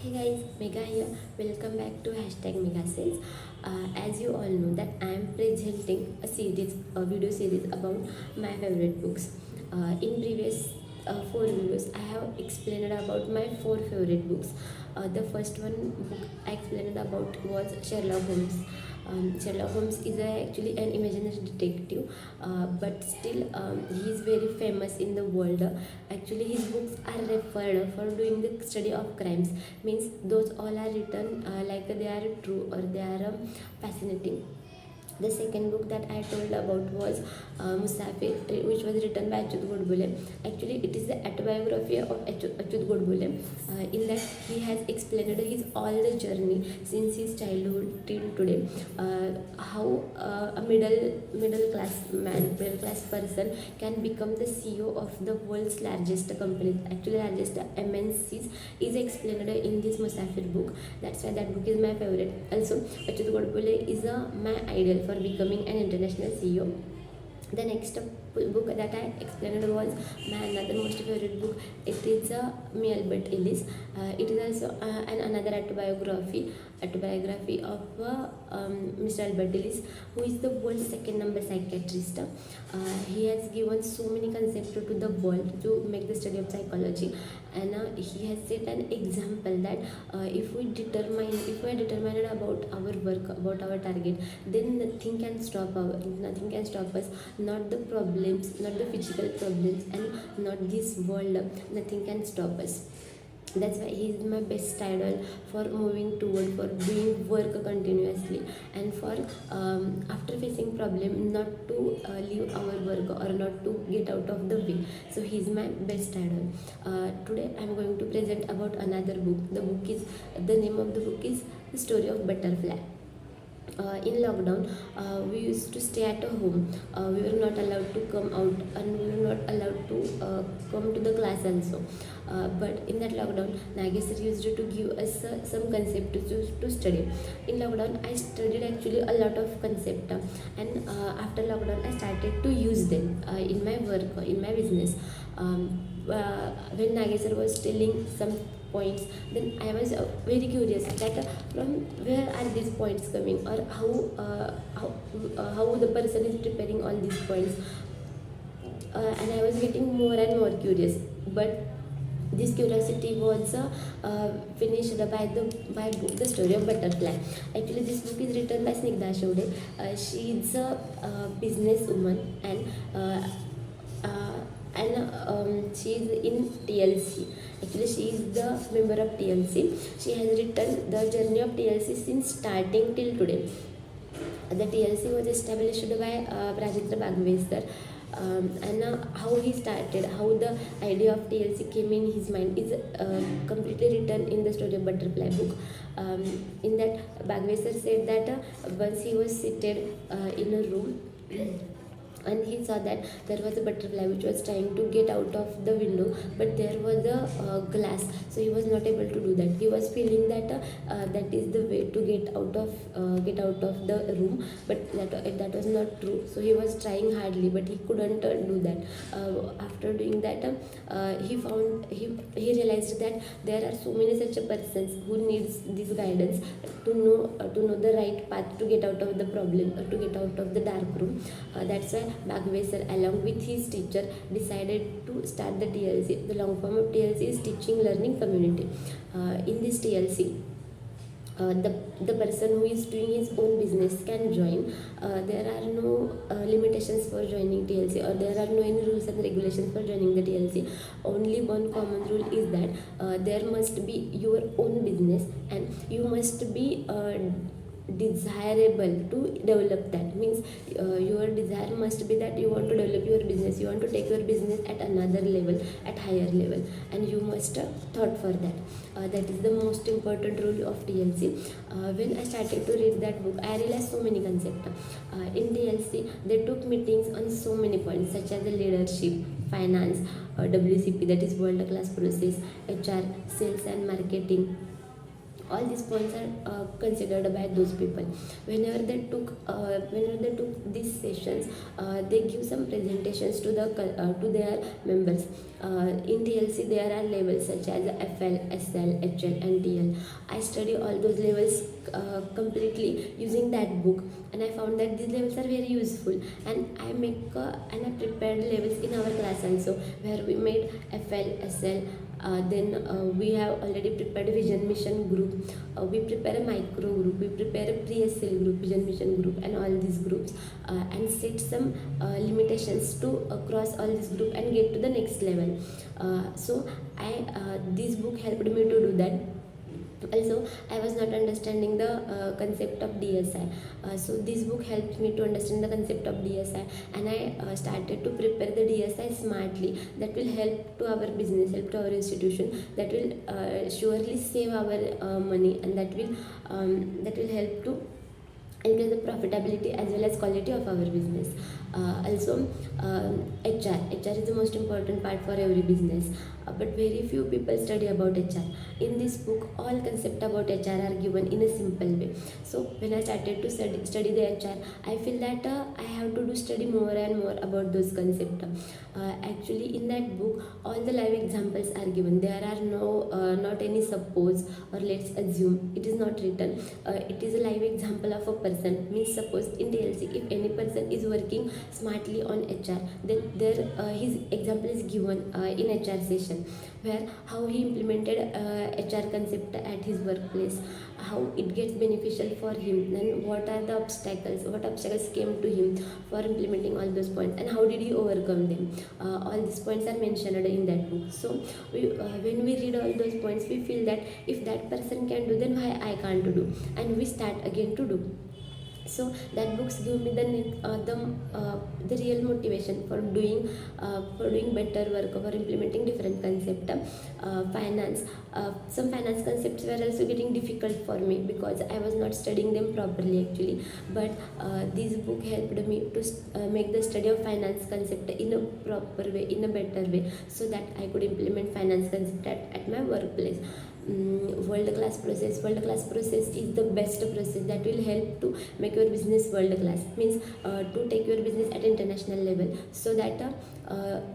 Hey guys, Mega here. Welcome back to hashtag Mega Sales. As you all know that I am presenting a video series about my favorite books. In previous four videos, I have explained about my four favorite books. The first one book I explained about was Sherlock Holmes. Sherlock Holmes is actually an imaginary detective, but still he is very famous in the world. Actually, his books are referred for doing the study of crimes. Means those all are written like they are true or they are fascinating. The second book that I told about was Musafir, which was written by Achyut Godbole. Actually, it is the autobiography of Achyut Godbole. In that, he has explained his all the journey since his childhood till today. How a middle class person can become the CEO of the world's largest company, actually largest MNCs, is explained in this Musafir book. That's why that book is my favorite. Also, Achyut Godbole is my idol for becoming an international CEO. The next book that I explained was my another most favorite book. It is Me Albert Ellis. It is also another autobiography of Mr. Albert Ellis, who is the world's second number psychiatrist. He has given so many concepts to the world to make the study of psychology, and he has set an example that if we are determined about our work, about our target, then nothing can stop us, not the problems, not the physical problems, and not this world. Nothing can stop us. That's why he is my best idol for moving toward, for doing work continuously, and for after facing problem not to leave our work or not to get out of the way. So he is my best idol. Today I am going to present about another book. The name of the book is The Story of Butterfly. In lockdown, we used to stay at home. We were not allowed to come out, and we were not allowed to come to the class also. But in that lockdown, Nagesar used to give us some concept to study. In lockdown, I studied actually a lot of concept, and after lockdown, I started to use them in my work, in my business. When Nagesar was telling some points, then I was very curious that from where are these points coming, or how the person is preparing all these points, and I was getting more and more curious. But this curiosity was finished by book The Story of Butterfly. Actually, this book is written by Snigdha Shode. She is a business woman, and she is in TLC. Actually, she is the member of TLC. She has written the journey of TLC since starting till today. The TLC was established by Rajendra Bagvesar. And how he started, how the idea of TLC came in his mind is completely written in The Story of Butterfly book. In that, Bagvesar said that once he was seated in a room, and he saw that there was a butterfly which was trying to get out of the window, but there was a glass, so he was not able to do that. He was feeling that that is the way to get out of the room, but that was not true. So he was trying hardly, but he couldn't do that. After doing that, he realized that there are so many such persons who needs this guidance to know the right path to get out of the problem, or to get out of the dark room. That's why Bagvesar, along with his teacher, decided to start the TLC. The long form of TLC is Teaching Learning Community. In this TLC, the person who is doing his own business can join. There are no limitations for joining TLC, or there are no any rules and regulations for joining the TLC. Only one common rule is that there must be your own business, and you must be desirable to develop that. Means your desire must be that you want to develop your business, you want to take your business at another level, at higher level, and you must thought for that. That is the most important rule of TLC. When I started to read that book, I realized so many concepts. In TLC, they took meetings on so many points, such as the leadership, finance, WCP, that is world class process, HR, sales and marketing, All these points are considered by those people. Whenever they took these sessions, they give some presentations to their members. In TLC there are levels such as FL, SL, HL and TL. I study all those levels completely using that book, and I found that these levels are very useful, and I prepared levels in our class also, where we made FL, SL. Then we have already prepared a vision mission group. We prepare a micro group, we prepare a pre-SL group, vision mission group, and all these groups, and set some limitations to cross all this group and get to the next level. So I this book helped me to do that. Also, I was not understanding the concept of DSI, so this book helped me to understand the concept of DSI, and I started to prepare the DSI smartly. That will help to our business, help to our institution, that will surely save our money, and that will help to increase the profitability as well as quality of our business. Also, HR is the most important part for every business, but very few people study about HR. In this book, all concept about HR are given in a simple way. So when I started to study the HR, I feel that I have to do study more and more about those concepts. Actually, in that book, all the live examples are given. There are not any suppose or let's assume. It is not written. It is a live example of a person. Means suppose in TLC, if any person is working smartly on HR, then there his example is given in HR session, where how he implemented HR concept at his workplace, how it gets beneficial for him, then what are the what obstacles came to him for implementing all those points, and how did he overcome them. All these points are mentioned in that book. So when we read all those points, we feel that if that person can do, then why I can't do, and we start again to do. So that books give me the real motivation for doing better work, for implementing different concept. Finance, some finance concepts were also getting difficult for me because I was not studying them properly actually, but this book helped me to make the study of finance concept in a proper way, in a better way, so that I could implement finance concept at my workplace. World class process is the best process that will help to make your business world class. Means to take your business at international level, so that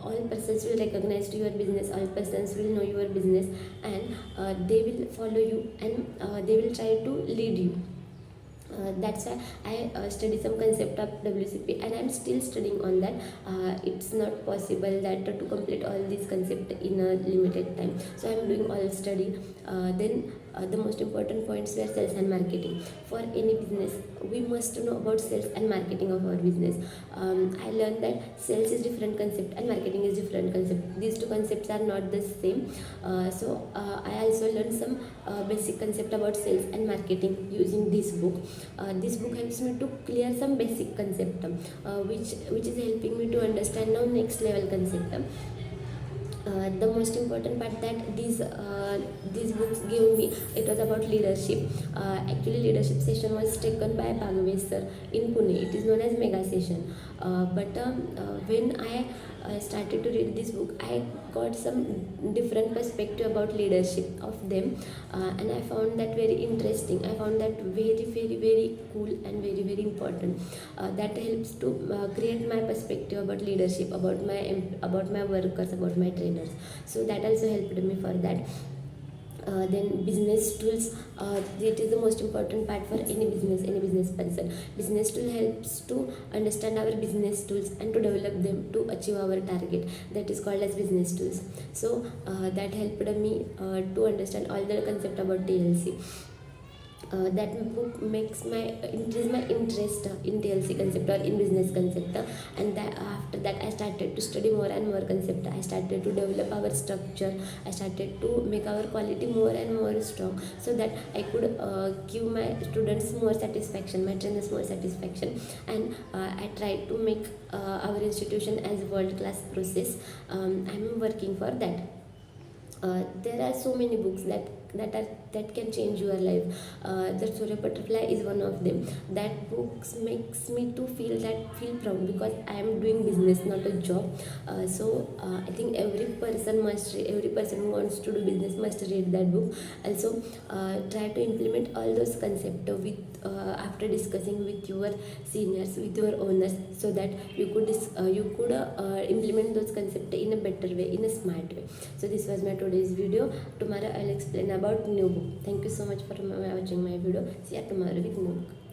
all persons will recognize to your business, all persons will know your business, and they will follow you, and they will try to lead you. That's why I study some concept of WCP, and I'm still studying on that. It's not possible that to complete all these concepts in a limited time, so I'm doing all study. Then the most important points were sales and marketing. For any business, we must know about sales and marketing of our business. I learned that sales is different concept and marketing is different concept. These two concepts are not the same. So I also learned some basic concept about sales and marketing using this book. This book helps me to clear some basic concept, which is helping me to understand now next level concept. The most important part that these books gave me, it was about leadership. Actually, leadership session was taken by Bhagave sir in Pune. It is known as mega session. But when I started to read this book, I got some different perspective about leadership of them, and I found that very interesting. I found that very cool and very important. That helps to create my perspective about leadership, about my workers, about my trainers. So that also helped me for that. Then business tools, it is the most important part for any business person. Business tool helps to understand our business tools and to develop them to achieve our target. That is called as business tools. So that helped me to understand all the concept about TLC. That book increase my interest in TLC concept or in business concept, and after that I started to study more and more concept. I started to develop our structure. I started to make our quality more and more strong, so that I could give my students more satisfaction, my trainers more satisfaction, and I tried to make our institution as world class process. I'm working for that. there are so many books that can change your life. The Surya Butterfly is one of them. That books makes me to feel proud because I am doing business, not a job. I think every person who wants to do business must read that book. Also, try to implement all those concepts after discussing with your seniors, with your owners, so that you could implement those concepts in a better way, in a smart way. So this was my today's video. Tomorrow I'll explain about new book. Thank you so much for watching my video. See you tomorrow with new book.